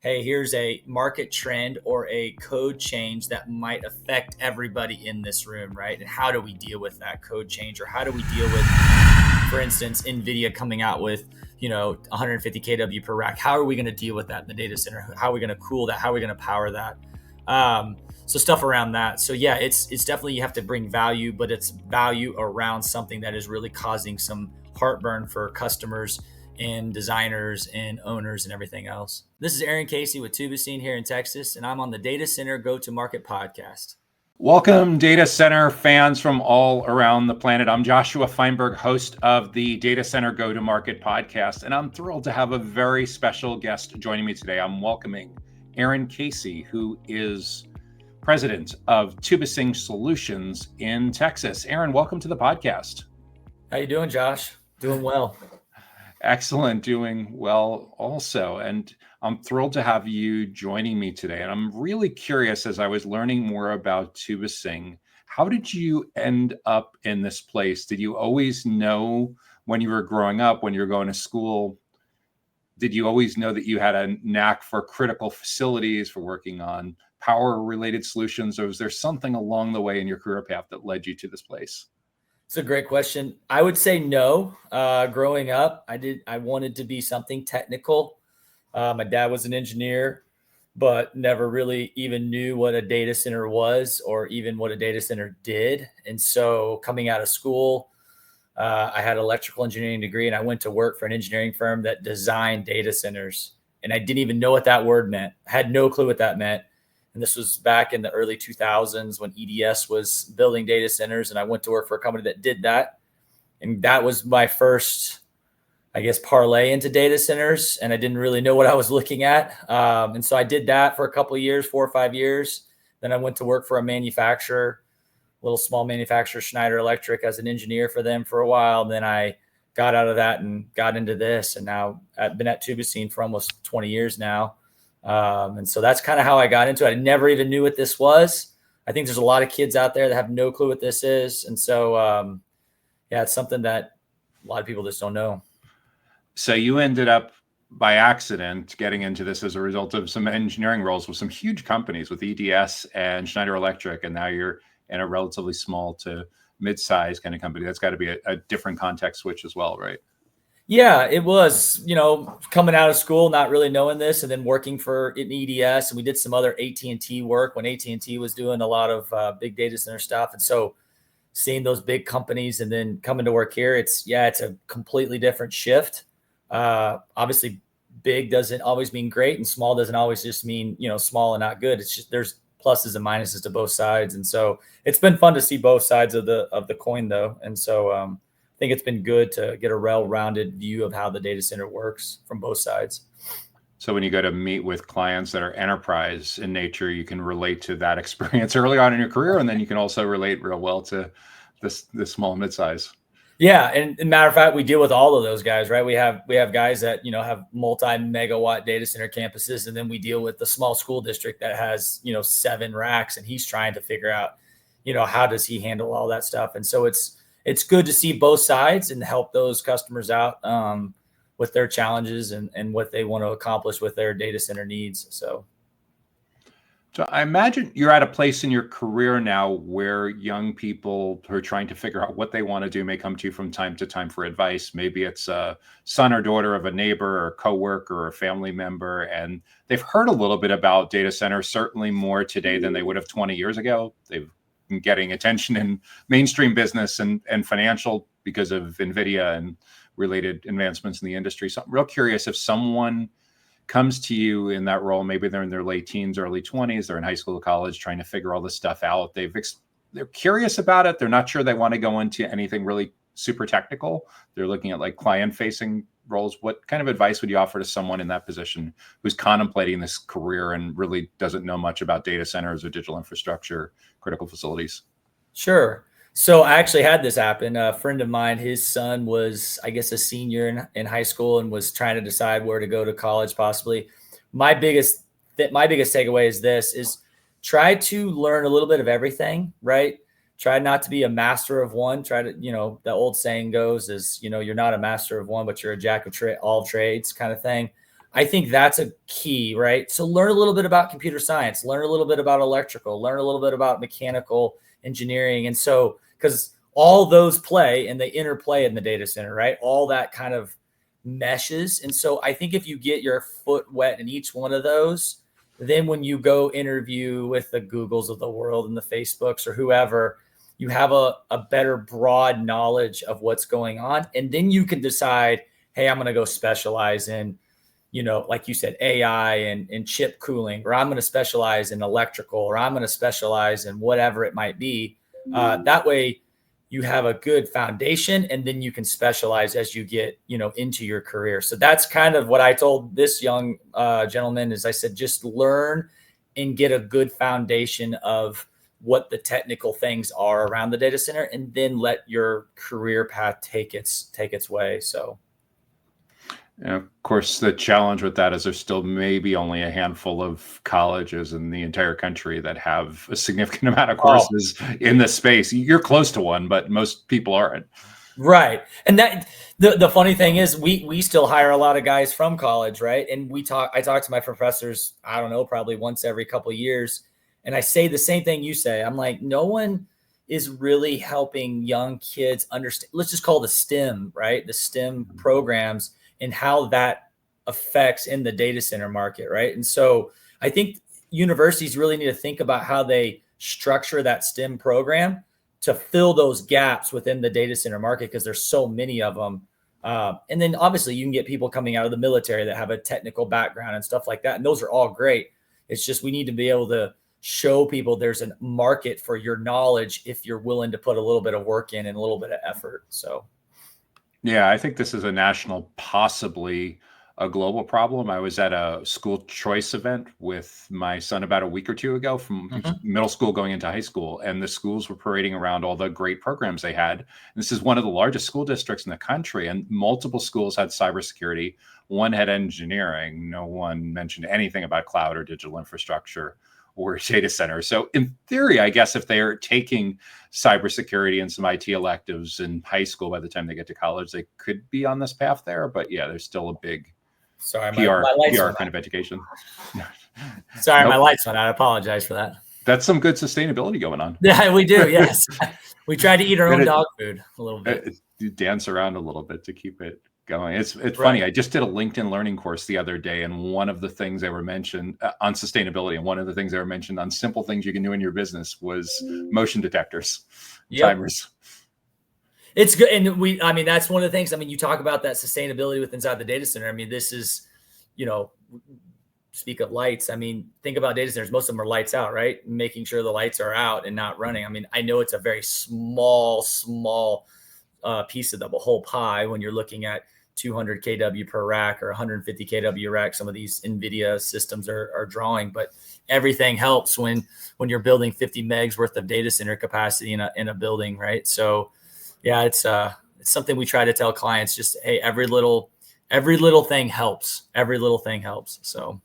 hey, here's a market trend or a code change that might affect everybody in this room, right? And how do we deal with that code change? Or how do we deal with, for instance, NVIDIA coming out with, 150 kW per rack? How are we going to deal with that in the data center? How are we going to cool that? How are we going to power that? So stuff around that. So yeah, it's definitely, you have to bring value, but it's value around something that is really causing some heartburn for customers and designers and owners and everything else. This is Aaron Casey with Tubbesing here in Texas, and I'm on the Data Center Go-to-Market podcast. Welcome, data center fans from all around the planet. I'm Joshua Feinberg, host of the Data Center Go-to-Market podcast, and I'm thrilled to have a very special guest joining me today. I'm welcoming Aaron Casey, who is president of Tubbesing Solutions in Texas. Aaron, welcome to the podcast. How you doing, Josh? Doing well. Excellent, doing well also. And I'm thrilled to have you joining me today. And I'm really curious, as I was learning more about Tubbesing, how did you end up in this place? Did you always know when you were growing up, when you were going to school? Did you always know that you had a knack for critical facilities, for working on power-related solutions? Or was there something along the way in your career path that led you to this place? It's a great question. I would say no. Growing up, I wanted to be something technical. My dad was an engineer, but never really even knew what a data center was or even what a data center did. And so coming out of school, I had an electrical engineering degree, and I went to work for an engineering firm that designed data centers. And I didn't even know what that word meant. I had no clue what that meant. And this was back in the early 2000s when EDS was building data centers. And I went to work for a company that did that. And that was my first, I guess, parlay into data centers. And I didn't really know what I was looking at. And so I did that for a couple of years, 4 or 5 years. Then I went to work for a manufacturer, little small manufacturer, Schneider Electric, as an engineer for them for a while. And then I got out of that and got into this. And now I've been at Tubbesing for almost 20 years now. And so that's kind of how I got into it. I never even knew what this was. I think there's a lot of kids out there that have no clue what this is. And so, yeah, it's something that a lot of people just don't know. So you ended up by accident getting into this as a result of some engineering roles with some huge companies with EDS and Schneider Electric. And now you're in a relatively small to mid-sized kind of company. That's got to be a different context switch as well, right? Yeah, it was, coming out of school, not really knowing this, and then working for an EDS, and we did some other AT&T work when AT&T was doing a lot of big data center stuff. And so seeing those big companies and then coming to work here, it's a completely different shift. Obviously big doesn't always mean great, and small doesn't always just mean, small and not good. It's just, there's pluses and minuses to both sides. And so it's been fun to see both sides of the coin though. And so, I think it's been good to get a well-rounded view of how the data center works from both sides. So when you go to meet with clients that are enterprise in nature, you can relate to that experience early on in your career, and then you can also relate real well to this small mid-size. Yeah, and matter of fact, we deal with all of those guys, right? We have guys that have multi-megawatt data center campuses, and then we deal with the small school district that has 7 racks, and he's trying to figure out how does he handle all that stuff. And so it's good to see both sides and help those customers out with their challenges and what they want to accomplish with their data center needs. So I imagine you're at a place in your career now where young people who are trying to figure out what they want to do may come to you from time to time for advice. Maybe it's a son or daughter of a neighbor or a coworker or a family member, and they've heard a little bit about data centers, certainly more today than they would have 20 years ago. They've getting attention in mainstream business and financial because of NVIDIA and related advancements in the industry. So I'm real curious if someone comes to you in that role, maybe they're in their late teens, early 20s, they're in high school or college trying to figure all this stuff out. They're curious about it. They're not sure they want to go into anything really super technical. They're looking at like client facing roles. What kind of advice would you offer to someone in that position who's contemplating this career and really doesn't know much about data centers or digital infrastructure, critical facilities? Sure. So I actually had this happen. A friend of mine, his son was, I guess, a senior in high school and was trying to decide where to go to college, possibly. My biggest takeaway is this: is try to learn a little bit of everything, right? Try not to be a master of one. Try to, the old saying goes is, you're not a master of one, but you're a jack of all trades kind of thing. I think that's a key, right? So learn a little bit about computer science, learn a little bit about electrical, learn a little bit about mechanical engineering. And so, because all those play and they interplay in the data center, right? All that kind of meshes. And so I think if you get your foot wet in each one of those, then when you go interview with the Googles of the world and the Facebooks or whoever, you have a better broad knowledge of what's going on. And then you can decide, hey, I'm going to go specialize in, like you said, AI and chip cooling, or I'm going to specialize in electrical, or I'm going to specialize in whatever it might be. That way you have a good foundation, and then you can specialize as you get, into your career. So that's kind of what I told this young gentleman is I said, just learn and get a good foundation of what the technical things are around the data center, and then let your career path take its way. So. And of course, the challenge with that is there's still maybe only a handful of colleges in the entire country that have a significant amount of courses in this space. You're close to one, but most people aren't. Right. And that the funny thing is we still hire a lot of guys from college, right? And I talk to my professors, I don't know, probably once every couple of years. And I say the same thing you say. I'm like, no one is really helping young kids understand, let's just call the STEM, right? The STEM programs and how that affects in the data center market, right? And so I think universities really need to think about how they structure that STEM program to fill those gaps within the data center market, because there's so many of them. And then obviously you can get people coming out of the military that have a technical background and stuff like that. And those are all great. It's just, we need to be able to show people there's a market for your knowledge if you're willing to put a little bit of work in and a little bit of effort. So. Yeah, I think this is a national, possibly a global problem. I was at a school choice event with my son about a week or two ago, from middle school going into high school, and the schools were parading around all the great programs they had. And this is one of the largest school districts in the country, and multiple schools had cybersecurity. One had engineering. No one mentioned anything about cloud or digital infrastructure or data center. So in theory, I guess if they are taking cybersecurity and some IT electives in high school, by the time they get to college, they could be on this path there. But yeah, there's still a big PR kind of education. Sorry, my lights went out. I apologize for that. That's some good sustainability going on. Yeah, we do. Yes. We try to eat our own dog food a little bit. You dance around a little bit to keep it going. It's funny. I just did a LinkedIn learning course the other day, and one of the things they were mentioned on sustainability, and one of the things they were mentioned on simple things you can do in your business was motion detectors, timers. It's good. And that's one of the things, you talk about that sustainability with inside the data center. This is, speak of lights. Think about data centers. Most of them are lights out, right? Making sure the lights are out and not running. I know it's a very small piece of the whole pie when you're looking at 200 kW per rack or 150 kW rack. Some of these NVIDIA systems are drawing, but everything helps when you're building 50 megs worth of data center capacity in a building, right? So yeah, it's something we try to tell clients, just, hey, every little thing helps. Every little thing helps. So.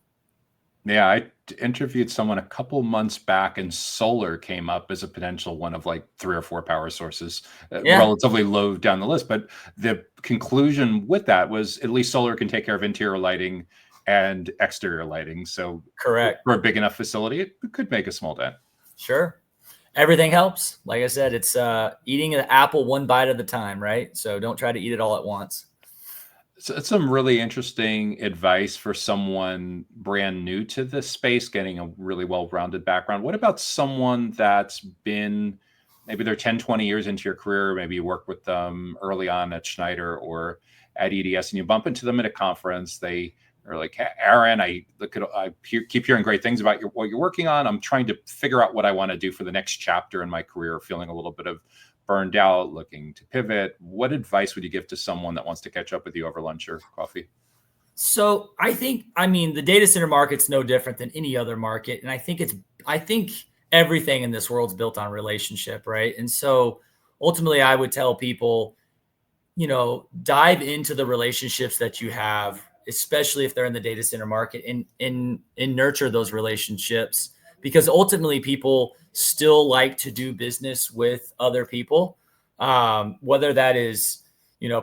Yeah, I interviewed someone a couple months back, and solar came up as a potential one of like 3 or 4 power sources, relatively low down the list. But the conclusion with that was at least solar can take care of interior lighting and exterior lighting. So correct, for a big enough facility, it could make a small dent. Sure. Everything helps. Like I said, it's eating an apple one bite at a time, right? So don't try to eat it all at once. So it's some really interesting advice for someone brand new to this space, getting a really well-rounded background. What about someone that's been, maybe they're 10, 20 years into your career, maybe you work with them early on at Schneider or at EDS, and you bump into them at a conference. They are like, hey, Aaron, I keep hearing great things about what you're working on. I'm trying to figure out what I want to do for the next chapter in my career, feeling a little bit of burned out, looking to pivot. What advice would you give to someone that wants to catch up with you over lunch or coffee? So I think, the data center market's no different than any other market. And I think everything in this world's built on relationship, right? And so ultimately I would tell people, dive into the relationships that you have, especially if they're in the data center market, and nurture those relationships, because ultimately people still like to do business with other people, whether that is,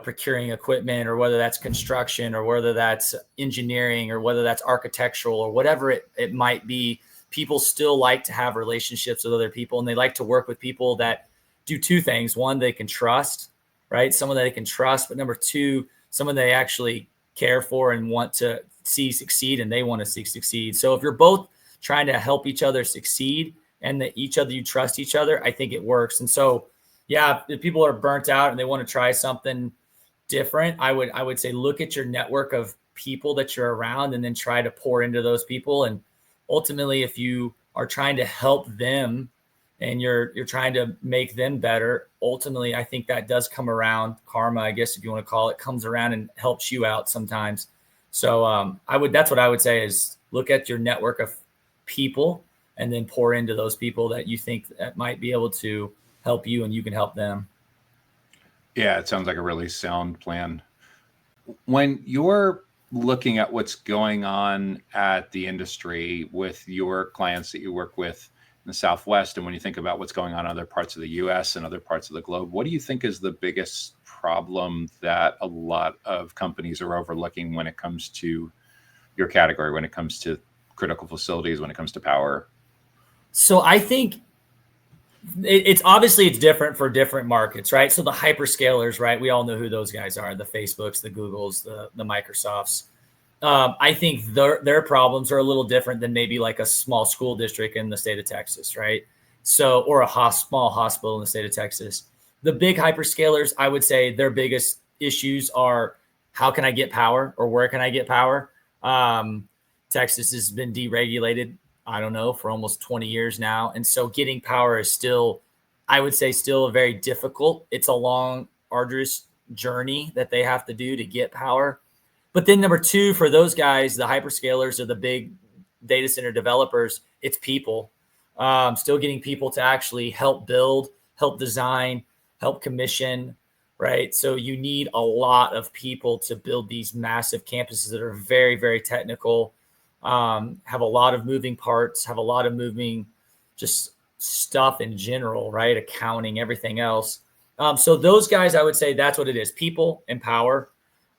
procuring equipment, or whether that's construction, or whether that's engineering, or whether that's architectural, or whatever it might be. People still like to have relationships with other people, and they like to work with people that do two things. One, they can trust, right? Someone that they can trust. But number two, someone they actually care for and want to see succeed, and they want to see succeed. So if you're both trying to help each other succeed, and that you trust each other, I think it works. And so, yeah, if people are burnt out and they want to try something different, I would say look at your network of people that you're around, and then try to pour into those people. And ultimately, if you are trying to help them and you're trying to make them better, ultimately, I think that does come around. Karma, I guess, if you want to call it, comes around and helps you out sometimes. So that's what I would say, is look at your network of people and then pour into those people that you think that might be able to help you, and you can help them. Yeah, it sounds like a really sound plan. When you're looking at what's going on at the industry with your clients that you work with in the Southwest, and when you think about what's going on in other parts of the US and other parts of the globe, what do you think is the biggest problem that a lot of companies are overlooking when it comes to your category, when it comes to critical facilities, when it comes to power? So I think it's obviously it's different for different markets, right? So the hyperscalers, right? We all know who those guys are: the Facebooks, the Googles, the Microsofts. I think their problems are a little different than maybe like a small school district in the state of Texas, right? So, or a small hospital in the state of Texas. The big hyperscalers, I would say their biggest issues are, how can I get power, or where can I get power? Texas has been deregulated, I don't know, for almost 20 years now. And so getting power is still, I would say, still very difficult. It's a long, arduous journey that they have to do to get power. But then number two, for those guys, the hyperscalers or the big data center developers, it's people. Still getting people to actually help build, help design, help commission, right? So you need a lot of people to build these massive campuses that are very, very technical, have a lot of moving parts, have a lot of moving just stuff in general, right? Accounting, everything else. So those guys, I would say that's what it is: people and power.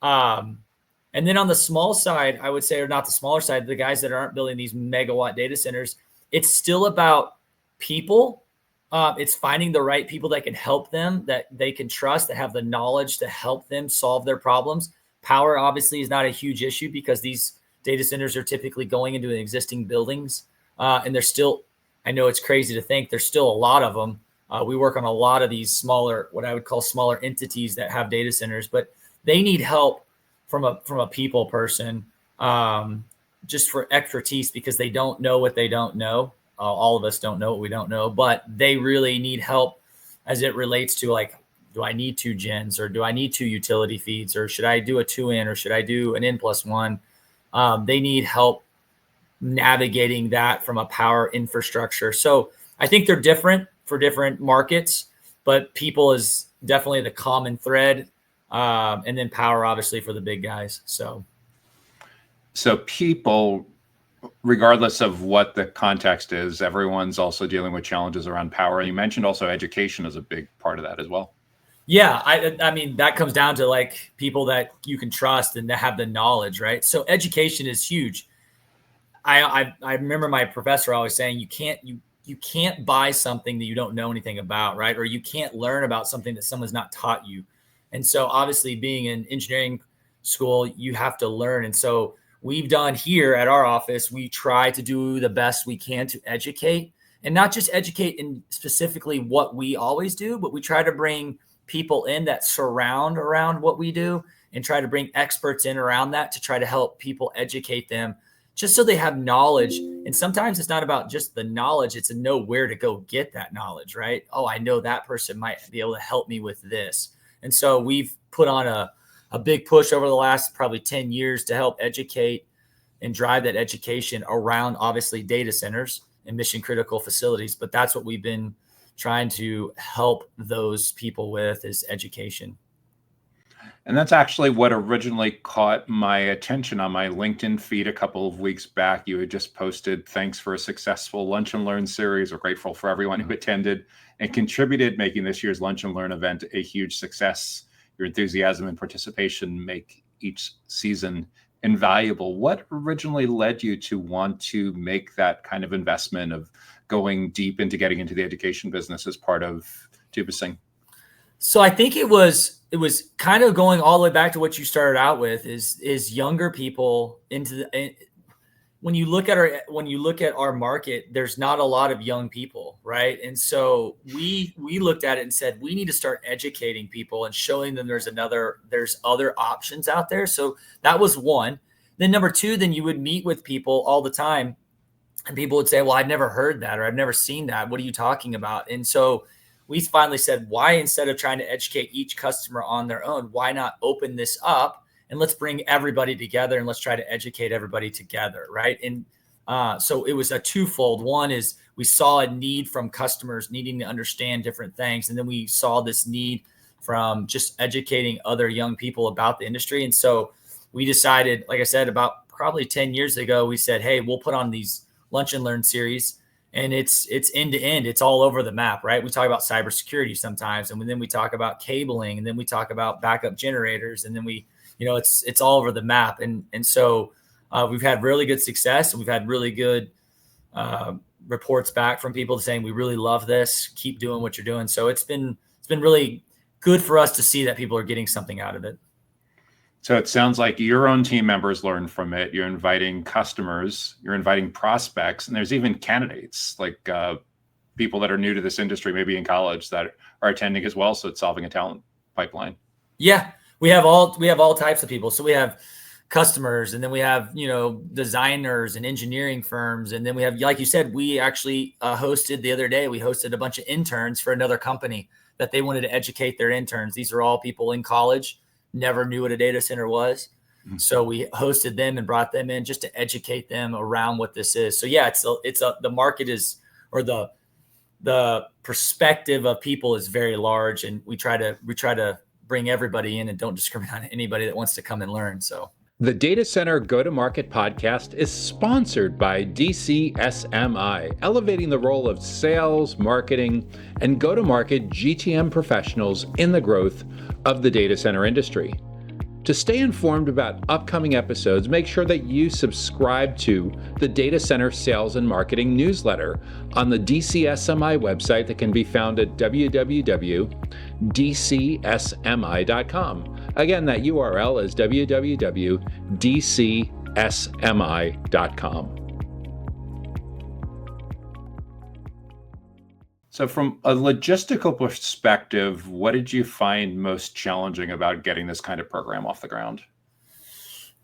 And then on the small side, I would say, or not the smaller side, the guys that aren't building these megawatt data centers, it's still about people. It's finding the right people that can help them, that they can trust, that have the knowledge to help them solve their problems. Power obviously is not a huge issue, because these data centers are typically going into existing buildings. And there's still, I know it's crazy to think, there's still a lot of them. We work on a lot of these smaller, what I would call smaller entities that have data centers, but they need help from a people person, just for expertise, because they don't know what they don't know. All of us don't know what we don't know, but they really need help as it relates to, like, do I need 2 gens, or do I need 2 utility feeds, or should I do a 2N, or should I do an N+1? They need help navigating that from a power infrastructure. So I think they're different for different markets, but people is definitely the common thread. And then power, obviously, for the big guys. So people, regardless of what the context is, everyone's also dealing with challenges around power. And you mentioned also education is a big part of that as well. Yeah, I mean, that comes down to like people that you can trust and that have the knowledge, right? So education is huge. I remember my professor always saying, you can't buy something that you don't know anything about, right? Or you can't learn about something that someone's not taught you. And so obviously, being in engineering school, you have to learn. And so we've done here at our office, we try to do the best we can to educate, and not just educate in specifically what we always do, but we try to bring people in that surround around what we do, and try to bring experts in around that to try to help people educate them, just so they have knowledge. And sometimes it's not about just the knowledge, it's to know where to go get that knowledge, right? Oh, I know that person might be able to help me with this. And so we've put on a big push over the last probably 10 years to help educate and drive that education around, obviously, data centers and mission critical facilities. But that's what we've been trying to help those people with, is education. And that's actually what originally caught my attention on my LinkedIn feed a couple of weeks back. You had just posted, "Thanks for a successful Lunch and Learn series. We're grateful for everyone who attended and contributed, making this year's Lunch and Learn event a huge success. your enthusiasm and participation make each season invaluable. What originally led you to want to make that kind of investment of going deep into getting into the education business as part of Tubbesing? So I think it was kind of going all the way back to what you started out with is younger people into the, when you look at our market, there's not a lot of young people, right? And so we looked at it and said we need to start educating people and showing them there's other options out there. So that was one. Then number two, then you would meet with people all the time, and people would say, "Well, I've never heard that, or I've never seen that. What are you talking about?" And so we finally said, why, instead of trying to educate each customer on their own, why not open this up and let's bring everybody together and let's try to educate everybody together, right? And so it was a twofold. One is we saw a need from customers needing to understand different things, and then we saw this need from just educating other young people about the industry. And so we decided, like I said, about probably 10 years ago, we said, hey, we'll put on these Lunch and Learn series. And it's end to end. It's all over the map, right? We talk about cybersecurity sometimes, and then we talk about cabling, and then we talk about backup generators, and then it's all over the map. And so we've had really good success, and we've had really good reports back from people saying we really love this. Keep doing what you're doing. So it's been really good for us to see that people are getting something out of it. So it sounds like your own team members learn from it. You're inviting customers, you're inviting prospects, and there's even candidates like people that are new to this industry, maybe in college, that are attending as well. So it's solving a talent pipeline. Yeah, we have all types of people. So we have customers, and then we have designers and engineering firms, and then we have, like you said, we actually hosted the other day. We hosted a bunch of interns for another company that they wanted to educate their interns. These are all people in college, never knew what a data center was. Mm-hmm. So we hosted them and brought them in just to educate them around what this is. So yeah, the market is, or the perspective of people is very large, and we try to bring everybody in and don't discriminate on anybody that wants to come and learn. So the Data Center Go-to-Market podcast is sponsored by DCSMI, elevating the role of sales, marketing, and go-to-market GTM professionals in the growth of the data center industry. To stay informed about upcoming episodes, make sure that you subscribe to the Data Center Sales and Marketing newsletter on the DCSMI website that can be found at www.dcsmi.com. Again, that URL is www.dcsmi.com. So from a logistical perspective, what did you find most challenging about getting this kind of program off the ground?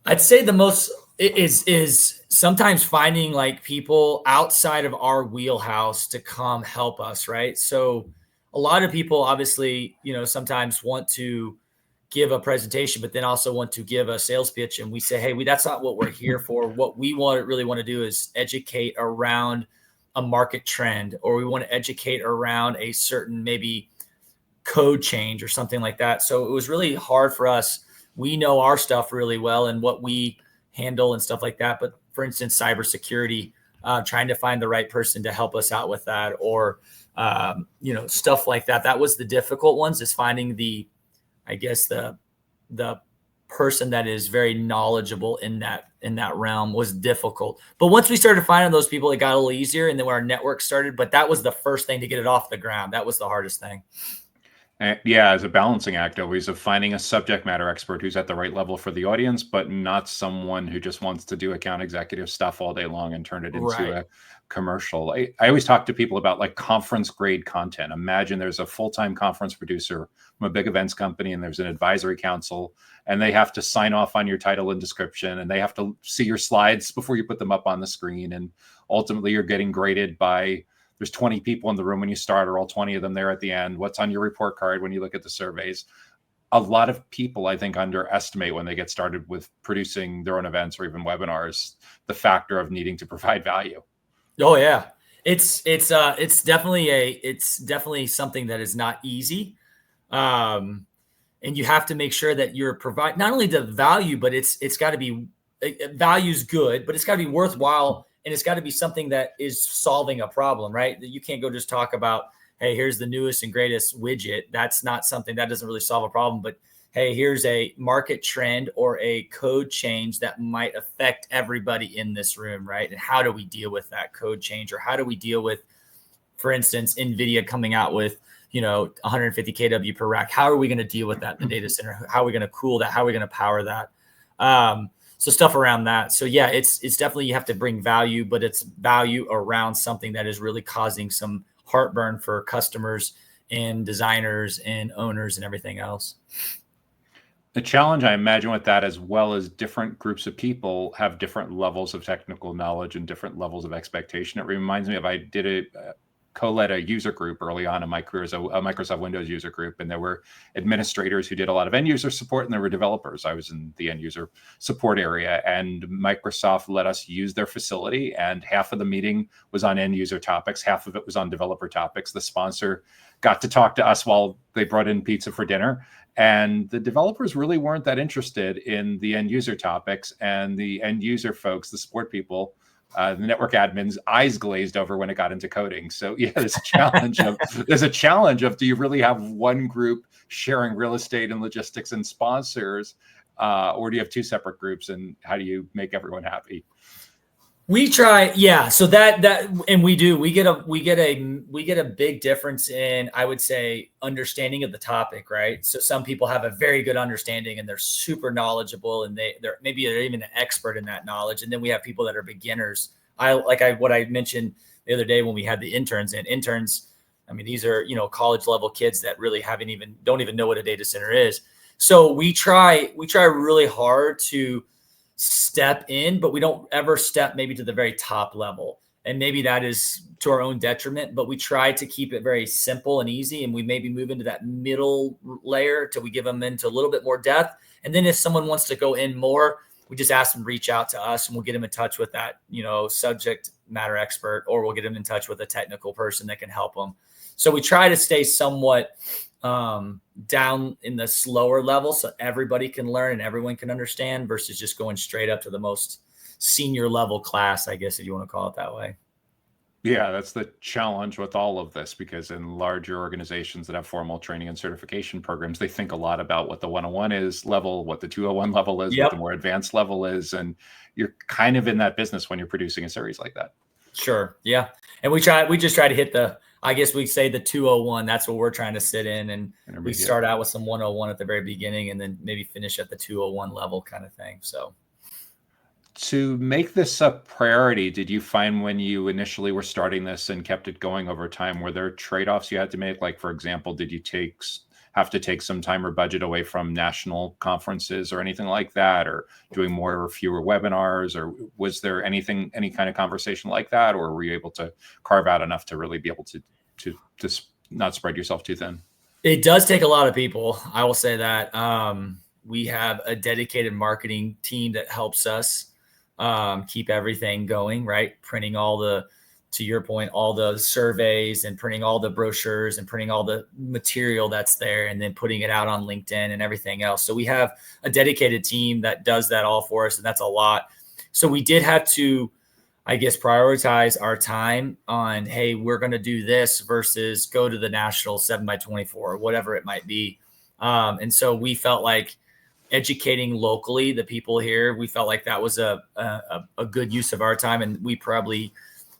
I'd say the most is sometimes finding like people outside of our wheelhouse to come help us, right? So a lot of people obviously, sometimes want to give a presentation, but then also want to give a sales pitch. And we say, hey, that's not what we're here for. What we really want to do is educate around a market trend, or we want to educate around a certain maybe code change or something like that. So it was really hard for us. We know our stuff really well and what we handle and stuff like that. But for instance, cybersecurity, trying to find the right person to help us out with that, or stuff like that. That was the difficult ones, is finding the person that is very knowledgeable in that realm was difficult. But once we started finding those people, it got a little easier, and then when our network started, but that was the first thing to get it off the ground. That was the hardest thing. Yeah, as a balancing act, always, of finding a subject matter expert who's at the right level for the audience, but not someone who just wants to do account executive stuff all day long and turn it into a commercial. I always talk to people about like conference grade content. Imagine there's a full-time conference producer from a big events company, and there's an advisory council, and they have to sign off on your title and description, and they have to see your slides before you put them up on the screen. And ultimately you're getting graded by, there's 20 people in the room when you start, or all 20 of them there at the end. What's on your report card when you look at the surveys? A lot of people, I think, underestimate when they get started with producing their own events or even webinars, the factor of needing to provide value. Oh yeah. It's definitely something that is not easy. And you have to make sure that you're provide not only the value, but it's got to be, value's good, but it's got to be worthwhile. And it's got to be something that is solving a problem, right? That you can't go just talk about, hey, here's the newest and greatest widget. That's not something that doesn't really solve a problem, but hey, here's a market trend or a code change that might affect everybody in this room, right? And how do we deal with that code change? Or how do we deal with, for instance, NVIDIA coming out with, 150 kW per rack? How are we going to deal with that in the data center? How are we going to cool that? How are we going to power that? So stuff around that. So yeah, it's definitely, you have to bring value, but it's value around something that is really causing some heartburn for customers and designers and owners and everything else. The challenge, I imagine, with that, as well as different groups of people have different levels of technical knowledge and different levels of expectation. It reminds me of, I did co-led a user group early on in my career as a Microsoft Windows user group, and there were administrators who did a lot of end user support, and there were developers. I was in the end user support area, and Microsoft let us use their facility, and half of the meeting was on end user topics, half of it was on developer topics. The sponsor got to talk to us while they brought in pizza for dinner, and the developers really weren't that interested in the end user topics, and the end user folks, the support people, the network admins, eyes glazed over when it got into coding. So yeah, there's a challenge of do you really have one group sharing real estate and logistics and sponsors, or do you have two separate groups, and how do you make everyone happy? We try, yeah. So that and we get a big difference in, I would say, understanding of the topic, right? So some people have a very good understanding and they're super knowledgeable, and they're even an expert in that knowledge. And then we have people that are beginners. What I mentioned the other day when we had the interns. I mean, these are, college level kids that really don't even know what a data center is. So we try really hard to step in, but we don't ever step maybe to the very top level. And maybe that is to our own detriment, but we try to keep it very simple and easy. And we maybe move into that middle layer till we give them into a little bit more depth. And then if someone wants to go in more, we just ask them to reach out to us, and we'll get them in touch with that, subject matter expert, or we'll get them in touch with a technical person that can help them. So we try to stay somewhat down in the slower level so everybody can learn and everyone can understand, versus just going straight up to the most senior level class, I guess, if you want to call it that way. Yeah, that's the challenge with all of this, because in larger organizations that have formal training and certification programs, they think a lot about what the 101 is level, what the 201 level is, what the more advanced level is. And you're kind of in that business when you're producing a series like that. Sure. Yeah. And we just try to hit I guess we say the 201. That's what we're trying to sit in. And we start out with some 101 at the very beginning, and then maybe finish at the 201 level kind of thing. So to make this a priority, did you find when you initially were starting this and kept it going over time, were there trade-offs you had to make? Like, for example, did you have to take some time or budget away from national conferences or anything like that, or doing more or fewer webinars, or was there any kind of conversation like that, or were you able to carve out enough to really be able to not spread yourself too thin? It does take a lot of people. I will say that. We have a dedicated marketing team that helps us keep everything going, right? Printing to your point, all the surveys, and printing all the brochures, and printing all the material that's there, and then putting it out on LinkedIn and everything else. So we have a dedicated team that does that all for us, and that's a lot. So we did have to, I guess, prioritize our time on, hey, we're going to do this versus go to the national 7x24 or whatever it might be. And so we felt like educating locally the people here, we felt like that was a good use of our time, and we probably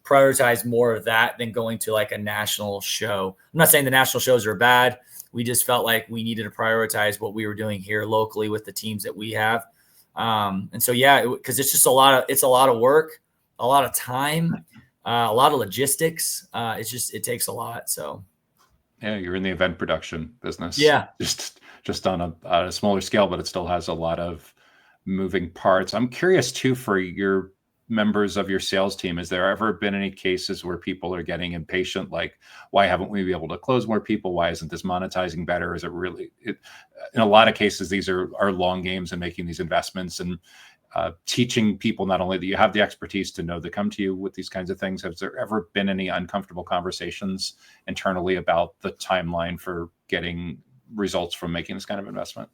prioritize more of that than going to like a national show. I'm not saying the national shows are bad. We just felt like we needed to prioritize what we were doing here locally with the teams that we have. And so, yeah, because it's a lot of work, a lot of time, a lot of logistics. It takes a lot. So, yeah, you're in the event production business. Yeah, just on a smaller scale, but it still has a lot of moving parts. I'm curious too, for your members of your sales team, has there ever been any cases where people are getting impatient? Like, why haven't we been able to close more people? Why isn't this monetizing better? Is it really, in a lot of cases, these are long games and making these investments, and teaching people not only that you have the expertise to know to come to you with these kinds of things. Has there ever been any uncomfortable conversations internally about the timeline for getting results from making this kind of investment?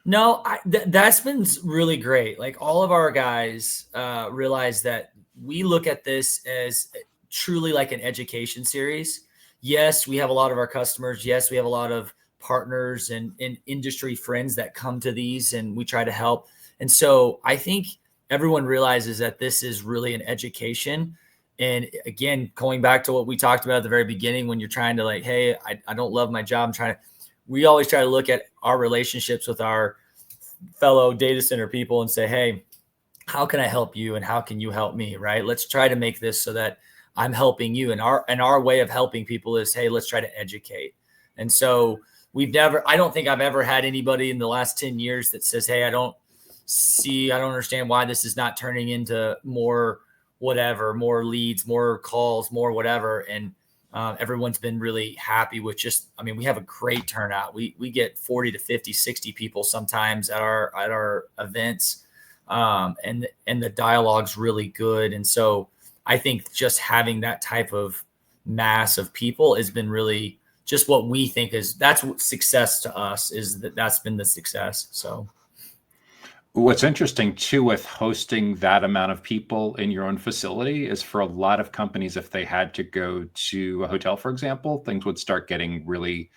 No, that's been really great. Like, all of our guys realize that we look at this as truly like an education series. Yes, we have a lot of our customers. Yes, we have a lot of partners and industry friends that come to these, and we try to help. And so I think everyone realizes that this is really an education. And again, going back to what we talked about at the very beginning, when you're trying to like, hey, I don't love my job. We always try to look at our relationships with our fellow data center people and say, hey, how can I help you? And how can you help me? Right. Let's try to make this so that I'm helping you. And our way of helping people is, hey, let's try to educate. And so I don't think I've ever had anybody in the last 10 years that says, hey, I don't understand why this is not turning into more whatever, more leads, more calls, more whatever. And everyone's been really happy with we have a great turnout. We get 40 to 50, 60 people sometimes at our events. And the dialogue's really good. And so I think just having that type of mass of people has been really just what we think that's what success to us is, that's been the success. So what's interesting too with hosting that amount of people in your own facility is for a lot of companies, if they had to go to a hotel, for example, things would start getting really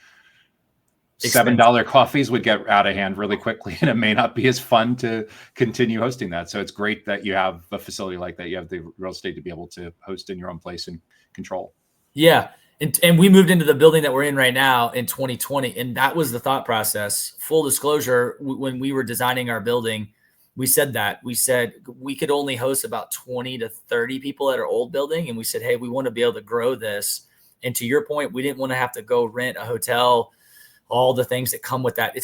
$7 coffees would get out of hand really quickly, and it may not be as fun to continue hosting that. So it's great that you have a facility like that. You have the real estate to be able to host in your own place and control. Yeah. And we moved into the building that we're in right now in 2020. And that was the thought process. Full disclosure, when we were designing our building, we said we could only host about 20 to 30 people at our old building. And we said, hey, we want to be able to grow this. And to your point, we didn't want to have to go rent a hotel, all the things that come with that.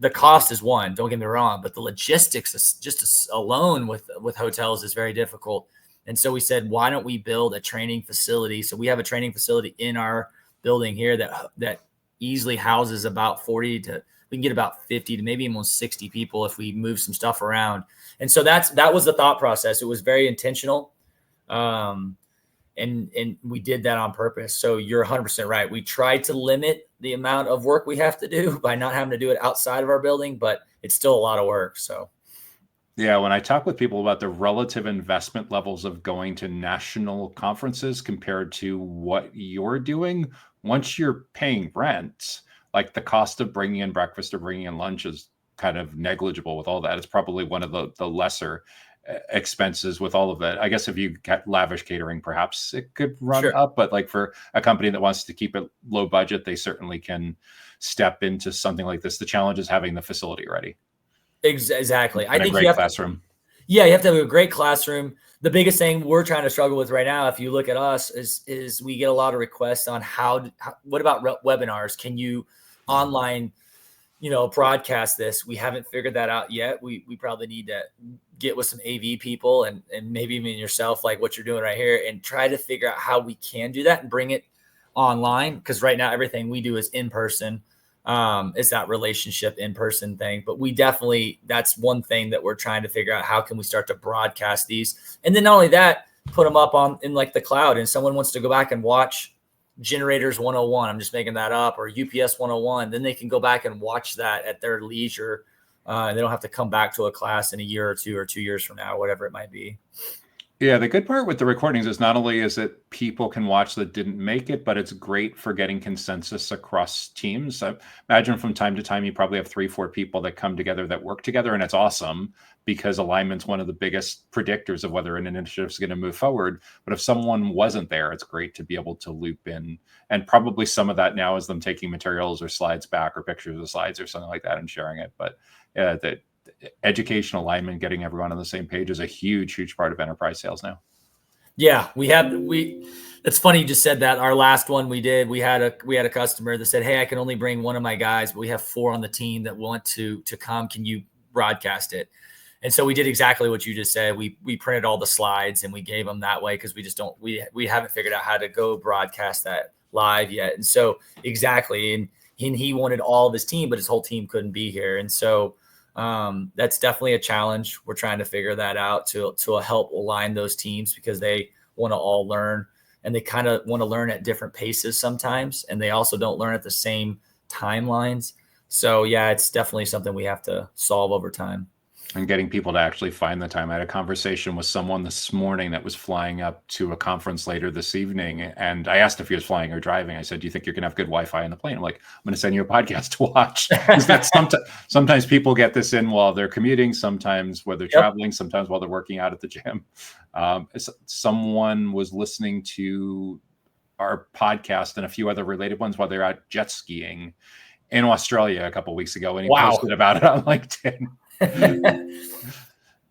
The cost is one, don't get me wrong, but the logistics is just alone with hotels is very difficult. And so we said, why don't we build a training facility? So we have a training facility in our building here that easily houses about we can get about 50 to maybe almost 60 people if we move some stuff around. And so that was the thought process. It was very intentional. And we did that on purpose. So you're 100% right. We tried to limit the amount of work we have to do by not having to do it outside of our building, but it's still a lot of work. So yeah, when I talk with people about the relative investment levels of going to national conferences compared to what you're doing, once you're paying rent, like the cost of bringing in breakfast or bringing in lunch is kind of negligible with all that. It's probably one of the lesser expenses with all of that. I guess if you get lavish catering, perhaps it could run up, but like for a company that wants to keep it low budget, they certainly can step into something like this. The challenge is having the facility ready. Exactly. I think you have classroom. You have to have a great classroom. The biggest thing we're trying to struggle with right now, if you look at us, is we get a lot of requests on what about webinars? Can you online, broadcast this? We haven't figured that out yet. We probably need to get with some AV people and maybe even yourself, like what you're doing right here, and try to figure out how we can do that and bring it online. Because right now everything we do is in person. Is that relationship in-person thing, but that's one thing that we're trying to figure out. How can we start to broadcast these? And then not only that, put them up in like the cloud, and someone wants to go back and watch Generators 101. I'm just making that up, or UPS 101. Then they can go back and watch that at their leisure. They don't have to come back to a class in a year or 2 years from now, whatever it might be. Yeah, the good part with the recordings is not only is it people can watch that didn't make it, but it's great for getting consensus across teams. I imagine from time to time, you probably have 3-4 people that come together that work together, and it's awesome because alignment's one of the biggest predictors of whether an initiative is going to move forward. But if someone wasn't there, it's great to be able to loop in, and probably some of that now is them taking materials or slides back or pictures of slides or something like that and sharing it. But that educational alignment, getting everyone on the same page is a huge part of enterprise sales now. Yeah, it's funny you just said that. Our last one we had a customer that said, hey, I can only bring one of my guys, but we have 4 on the team that want to come. Can you broadcast it? And so we did exactly what you just said. We printed all the slides and we gave them that way, because we haven't figured out how to go broadcast that live yet. And so exactly. And he wanted all of his team, but his whole team couldn't be here. And so that's definitely a challenge. We're trying to figure that out to help align those teams, because they want to all learn, and they kind of want to learn at different paces sometimes. And they also don't learn at the same timelines. So yeah, it's definitely something we have to solve over time. And getting people to actually find the time. I had a conversation with someone this morning that was flying up to a conference later this evening. And I asked if he was flying or driving. I said, do you think you're going to have good Wi-Fi in the plane? I'm like, I'm going to send you a podcast to watch. Because that's sometimes people get this in while they're commuting, sometimes while they're traveling, sometimes while they're working out at the gym. Someone was listening to our podcast and a few other related ones while they're out jet skiing in Australia a couple of weeks ago. And he posted about it on LinkedIn.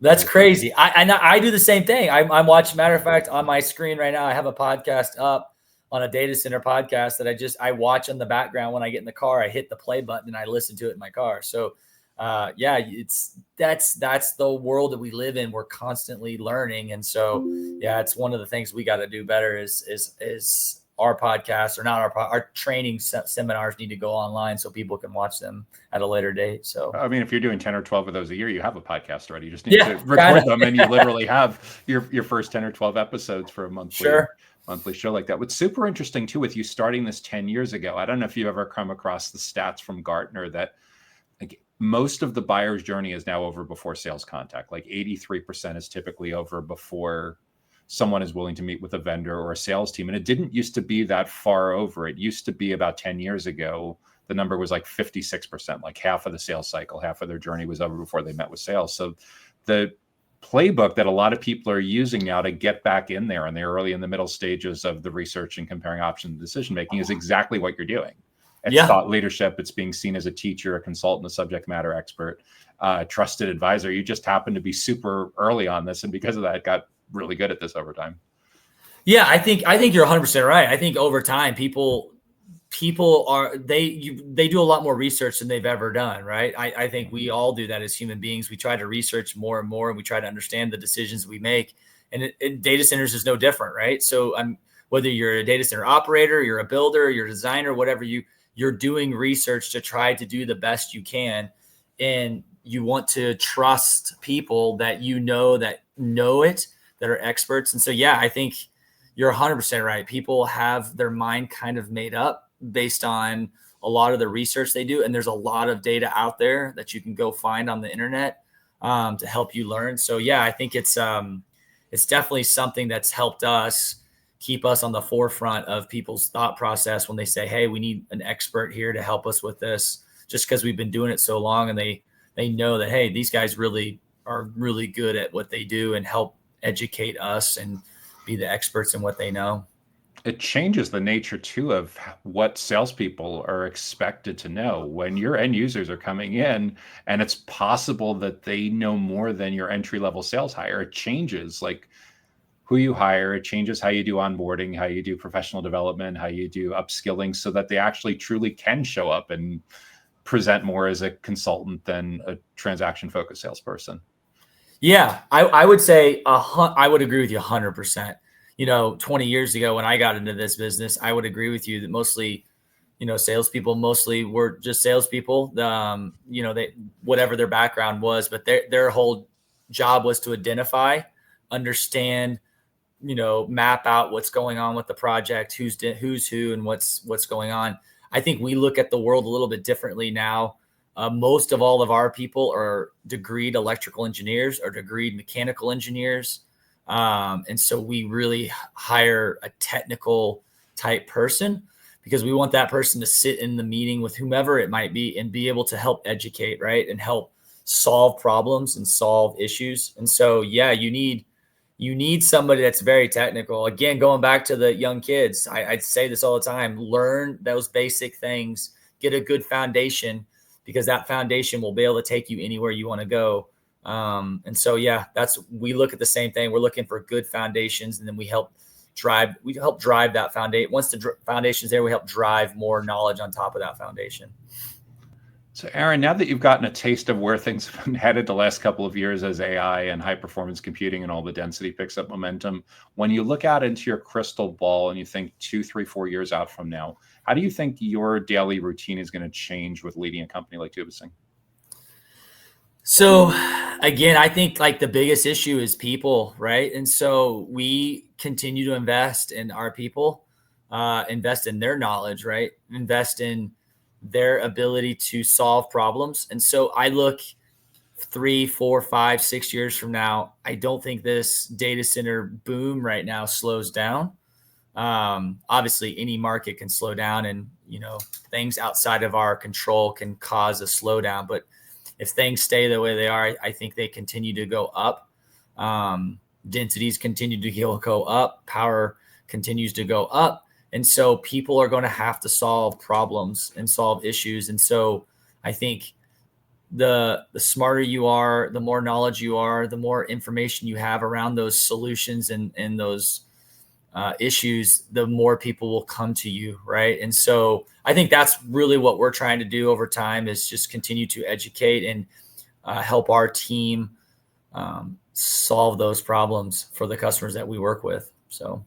That's crazy. I do the same thing. I'm watching. Matter of fact, on my screen right now, I have a podcast up on a data center podcast that I watch in the background when I get in the car. I hit the play button and I listen to it in my car. So, that's the world that we live in. We're constantly learning, and so it's one of the things we got to do better. Is our podcast, or not our training seminars, need to go online so people can watch them at a later date. So, I mean, if you're doing 10 or 12 of those a year, you have a podcast already. You just need to record them, and you literally have your first 10 or 12 episodes for a monthly show like that. What's super interesting too, with you starting this 10 years ago, I don't know if you've ever come across the stats from Gartner that like most of the buyer's journey is now over before sales contact. Like 83% is typically over before someone is willing to meet with a vendor or a sales team. And it didn't used to be that far over. It used to be about 10 years ago, the number was like 56%, like half of the sales cycle, half of their journey was over before they met with sales. So the playbook that a lot of people are using now to get back in there in the early and the middle stages of the research and comparing options and decision making is exactly what you're doing. It's thought leadership. It's being seen as a teacher, a consultant, a subject matter expert, trusted advisor. You just happen to be super early on this, and because of that, got really good at this over time. Yeah, I think you're 100% right. I think over time, people they do a lot more research than they've ever done, right? I think we all do that as human beings. We try to research more and more, and we try to understand the decisions we make. And data centers is no different, right? So whether you're a data center operator, you're a builder, you're a designer, whatever, you're doing research to try to do the best you can. And you want to trust people that that know it, that are experts. And so, I think you're 100% right. People have their mind kind of made up based on a lot of the research they do. And there's a lot of data out there that you can go find on the internet to help you learn. So, I think it's definitely something that's helped us keep us on the forefront of people's thought process when they say, hey, we need an expert here to help us with this, just because we've been doing it so long, and they know that, hey, these guys really are really good at what they do and help educate us and be the experts in what they know. It changes the nature too of what salespeople are expected to know when your end users are coming in, and it's possible that they know more than your entry level sales hire. It changes like who you hire. It changes how you do onboarding, how you do professional development, how you do upskilling, so that they actually truly can show up and present more as a consultant than a transaction focused salesperson. Yeah, I would say I would agree with you 100%. 20 years ago when I got into this business, I would agree with you that mostly, salespeople mostly were just salespeople. They, whatever their background was, but their whole job was to identify, understand, map out what's going on with the project, who's who, and what's going on. I think we look at the world a little bit differently now. Most of all of our people are degreed electrical engineers or degreed mechanical engineers. And so we really hire a technical type person because we want that person to sit in the meeting with whomever it might be and be able to help educate, right? And help solve problems and solve issues. And so, you need somebody that's very technical. Again, going back to the young kids, I'd say this all the time: learn those basic things, get a good foundation, because that foundation will be able to take you anywhere you want to go. And so, we look at the same thing. We're looking for good foundations, and then we help drive that foundation. Once the foundation's there, we help drive more knowledge on top of that foundation. So Aaron, now that you've gotten a taste of where things have been headed the last couple of years as AI and high performance computing and all the density picks up momentum, when you look out into your crystal ball and you think 2, 3, 4 years out from now, how do you think your daily routine is going to change with leading a company like Tubbesing? So again, I think like the biggest issue is people, right? And so we continue to invest in our people, invest in their knowledge, right? Invest in their ability to solve problems. And so I look 3, 4, 5, 6 years from now, I don't think this data center boom right now slows down. Obviously, any market can slow down, and things outside of our control can cause a slowdown. But if things stay the way they are, I think they continue to go up. Densities continue to go up. Power continues to go up. And so people are going to have to solve problems and solve issues. And so I think the smarter you are, the more knowledge you are, the more information you have around those solutions and those issues, the more people will come to you, right? And so I think that's really what we're trying to do over time, is just continue to educate and help our team solve those problems for the customers that we work with. So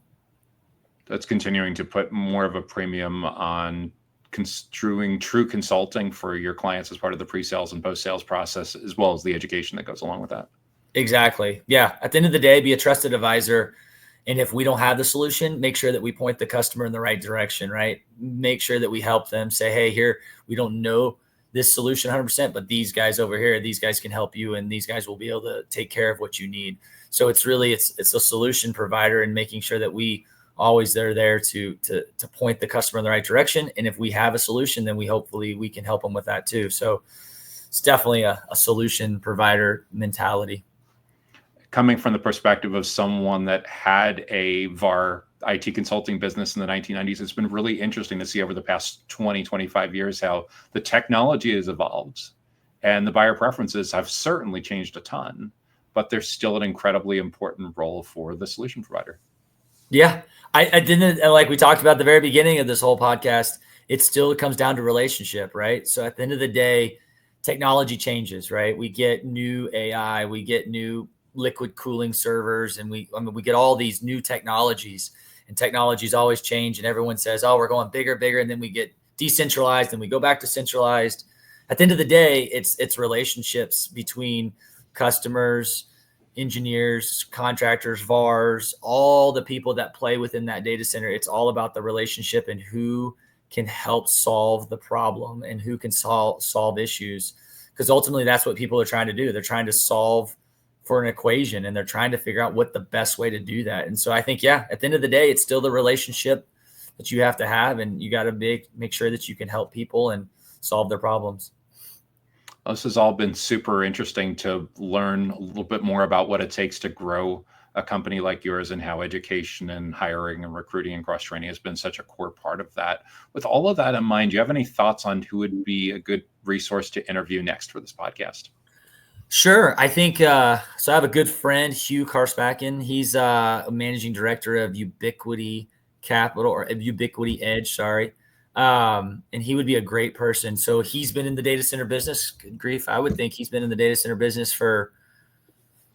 that's continuing to put more of a premium on construing true consulting for your clients as part of the pre-sales and post-sales process, as well as the education that goes along with that. Exactly. Yeah. At the end of the day, be a trusted advisor. And if we don't have the solution, make sure that we point the customer in the right direction, right? Make sure that we help them say, hey, here, we don't know this solution 100%, but these guys over here, these guys can help you, and these guys will be able to take care of what you need. So it's a solution provider, and making sure that we always are there to point the customer in the right direction. And if we have a solution, then hopefully we can help them with that too. So it's definitely a solution provider mentality. Coming from the perspective of someone that had a VAR IT consulting business in the 1990s, it's been really interesting to see over the past 20, 25 years how the technology has evolved and the buyer preferences have certainly changed a ton, but there's still an incredibly important role for the solution provider. Yeah. I didn't, like we talked about at the very beginning of this whole podcast, it still comes down to relationship, right? So at the end of the day, technology changes, right? We get new AI, we get new liquid cooling servers, and we get all these new technologies, and technologies always change, and everyone says, oh, we're going bigger, and then we get decentralized and we go back to centralized. At the end of the day, it's relationships between customers, engineers, contractors, VARs, all the people that play within that data center. It's all about the relationship and who can help solve the problem and who can solve issues. Because ultimately that's what people are trying to do. They're trying to solve for an equation, and they're trying to figure out what the best way to do that. And so I think, yeah, at the end of the day, it's still the relationship that you have to have, and you got to make sure that you can help people and solve their problems. This has all been super interesting to learn a little bit more about what it takes to grow a company like yours, and how education and hiring and recruiting and cross-training has been such a core part of that. With all of that in mind, do you have any thoughts on who would be a good resource to interview next for this podcast? Sure. I think, so I have a good friend, Hugh Karspaken. He's a managing director of Ubiquity Capital, or Ubiquity Edge, sorry. And he would be a great person. So he's been in the data center business. Good grief. I would think he's been in the data center business for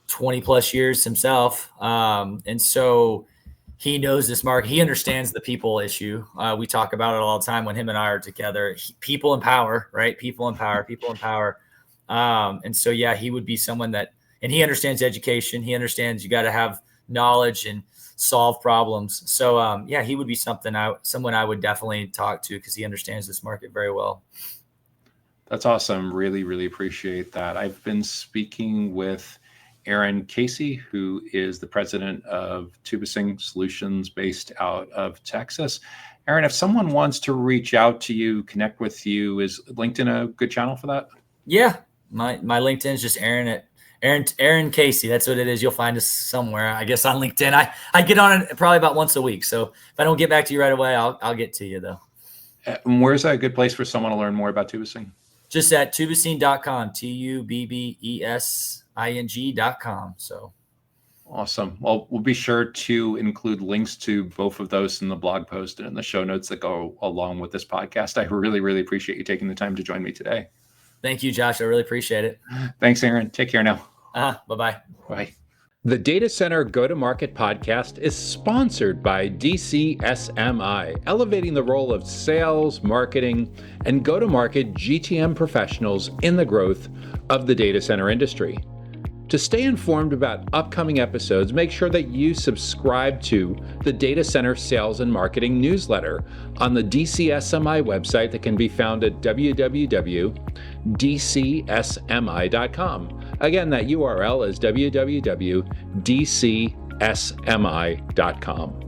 20 plus years himself. And so he knows this market. He understands the people issue. We talk about it all the time when him and I are together. People and power, right? People and power. And so, yeah, he would be someone that, and he understands education. He understands you got to have knowledge and solve problems. So, yeah, he would be someone I would definitely talk to, because he understands this market very well. That's awesome. Really, really appreciate that. I've been speaking with Aaron Casey, who is the president of Tubbesing Solutions based out of Texas. Aaron, if someone wants to reach out to you, connect with you, is LinkedIn a good channel for that? Yeah. My LinkedIn is just Aaron Casey. That's what it is. You'll find us somewhere, I guess, on LinkedIn. I get on it probably about once a week. So if I don't get back to you right away, I'll get to you though. Where's a good place for someone to learn more about Tubbesing? Just at tubbesing.com, tubbesing.com. So awesome. Well, we'll be sure to include links to both of those in the blog post and in the show notes that go along with this podcast. I really, really appreciate you taking the time to join me today. Thank you, Josh. I really appreciate it. Thanks, Aaron. Take care now. Bye-bye. Bye. The Data Center Go-to-Market podcast is sponsored by DCSMI, elevating the role of sales, marketing, and go-to-market GTM professionals in the growth of the data center industry. To stay informed about upcoming episodes, make sure that you subscribe to the Data Center Sales and Marketing newsletter on the DCSMI website that can be found at www.dcsmi.com. Again, that URL is www.dcsmi.com.